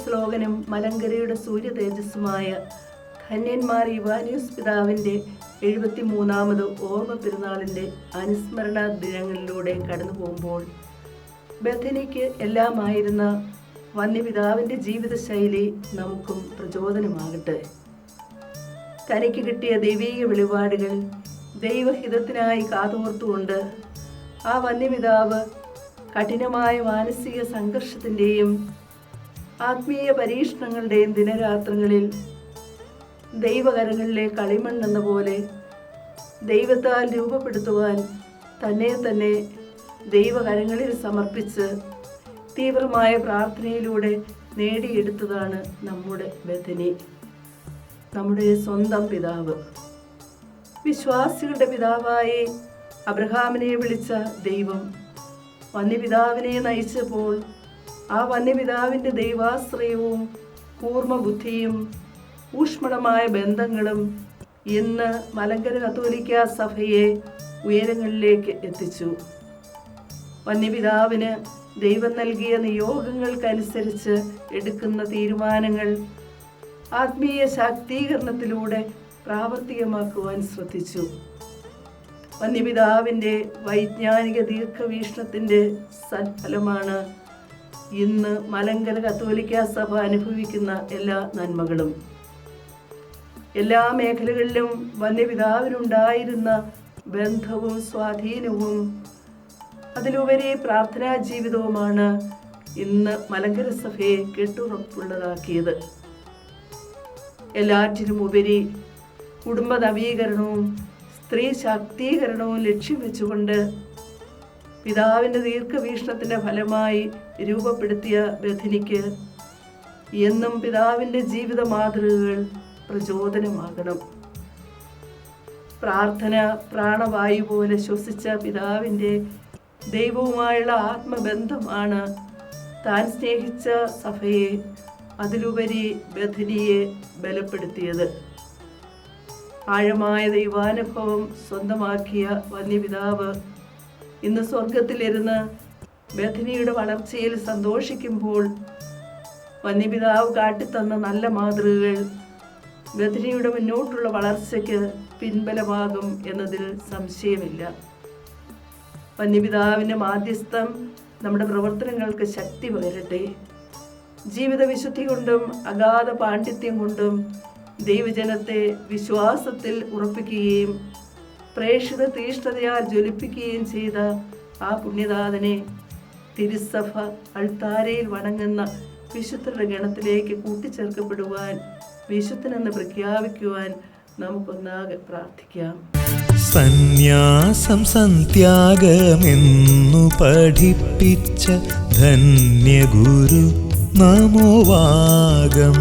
ശ്ലോകനും മലങ്കരയുടെ സൂര്യ തേജസ്സുമായ ധന്യന്മാർ ഇവാനിയോസ് പിതാവിൻ്റെ 73ാമത് ഓർമ്മ പെരുന്നാളിൻ്റെ അനുസ്മരണ ദിനങ്ങളിലൂടെ കടന്നു പോകുമ്പോൾ ബഥനിക്ക് എല്ലാമായിരുന്ന വന്യപിതാവിൻ്റെ ജീവിതശൈലി നമുക്കും പ്രചോദനമാകട്ടെ. തനിക്ക് കിട്ടിയ ദൈവീക വെളിപാടുകൾ ദൈവഹിതത്തിനായി കാതോർത്തുകൊണ്ട് ആ വന്യപിതാവ് കഠിനമായ മാനസിക സംഘർഷത്തിൻ്റെയും ആത്മീയ പരീക്ഷണങ്ങളുടെയും ദിനരാത്രങ്ങളിൽ ദൈവകരങ്ങളിലെ കളിമണ്ണെന്ന പോലെ ദൈവത്താൽ രൂപപ്പെടുത്തുവാൻ തന്നെ ദൈവകരങ്ങളിൽ സമർപ്പിച്ച് തീവ്രമായ പ്രാർത്ഥനയിലൂടെ നേടിയെടുത്തതാണ് നമ്മുടെ ബഥനി, നമ്മുടെ സ്വന്തം പിതാവ്. വിശ്വാസികളുടെ പിതാവായി അബ്രഹാമിനെ വിളിച്ച ദൈവം വന്യപിതാവിനെ നയിച്ചപ്പോൾ ആ വന്യപിതാവിൻ്റെ ദൈവാശ്രയവും കൂർമ്മബുദ്ധിയും ഊഷ്മളമായ ബന്ധങ്ങളും ഇന്ന് മലങ്കര കത്തോലിക്ക സഭയെ ഉയരങ്ങളിലേക്ക് എത്തിച്ചു. വന്യപിതാവിന് ദൈവം നൽകിയ നിയോഗങ്ങൾക്കനുസരിച്ച് എടുക്കുന്ന തീരുമാനങ്ങൾ ആത്മീയ ശാക്തീകരണത്തിലൂടെ പ്രാവർത്തികമാക്കുവാൻ ശ്രദ്ധിച്ചു. വന്യപിതാവിൻ്റെ വൈജ്ഞാനിക ദീർഘവീക്ഷണത്തിൻ്റെ സൽഫലമാണ് ഇന്ന് മലങ്കര കത്തോലിക്ക സഭ അനുഭവിക്കുന്ന എല്ലാ നന്മകളും. എല്ലാ മേഖലകളിലും വന്യപിതാവിനുണ്ടായിരുന്ന ബന്ധവും സ്വാധീനവും അതിലുപരി പ്രാർത്ഥനാ ജീവിതവുമാണ് ഇന്ന് മലങ്കര സഭയെ കെട്ടുറപ്പുള്ളതാക്കിയത്. എല്ലാറ്റിനുമുപരി കുടുംബ നവീകരണവും സ്ത്രീ ശാക്തീകരണവും ലക്ഷ്യം വെച്ചുകൊണ്ട് പിതാവിൻ്റെ ദീർഘവീക്ഷണത്തിൻ്റെ ഫലമായി രൂപപ്പെടുത്തിയ ബഥനിക്ക് എന്നും പിതാവിൻ്റെ ജീവിത മാതൃകകൾ പ്രചോദനമാകണം. പ്രാർത്ഥന പ്രാണവായു പോലെ ശ്വസിച്ച പിതാവിൻ്റെ ദൈവവുമായുള്ള ആത്മബന്ധമാണ് താൻ സ്നേഹിച്ച സഭയെ, അതിലുപരി ബഥനിയെ ബലപ്പെടുത്തിയത്. ആഴമായ ദൈവാനുഭവം സ്വന്തമാക്കിയ വന്യപിതാവ് ഇന്ന് സ്വർഗത്തിലിരുന്ന് ബഥനിയുടെ വളർച്ചയിൽ സന്തോഷിക്കുമ്പോൾ വന്യപിതാവ് കാട്ടിത്തന്ന നല്ല മാതൃകകൾ ബഥനിയുടെ മുന്നോട്ടുള്ള വളർച്ചയ്ക്ക് പിൻബലമാകും എന്നതിൽ സംശയമില്ല. വന്യപിതാവിൻ്റെ മാധ്യസ്ഥം നമ്മുടെ പ്രവർത്തനങ്ങൾക്ക് ശക്തി പകരട്ടെ. ജീവിത വിശുദ്ധി കൊണ്ടും അഗാധ പാണ്ഡിത്യം കൊണ്ടും ദൈവജനത്തെ വിശ്വാസത്തിൽ ഉറപ്പിക്കുകയും പ്രേക്ഷിത തീഷ്ണതയാൽ ജ്വലിപ്പിക്കുകയും ചെയ്ത ആ പുണ്യനാഥനെ തിരുസഭ അൾത്താരയിൽ വണങ്ങുന്ന വിശുദ്ധരുടെ ഗണത്തിലേക്ക് കൂട്ടിച്ചേർക്കപ്പെടുവാൻ, വിശുദ്ധനെന്ന് പ്രഖ്യാപിക്കുവാൻ നമുക്കൊന്നാകെ പ്രാർത്ഥിക്കാം. സന്യാസം സന്ത്യാഗമെന്നു പഠിപ്പിച്ച ധന്യഗുരു നമോവാകം.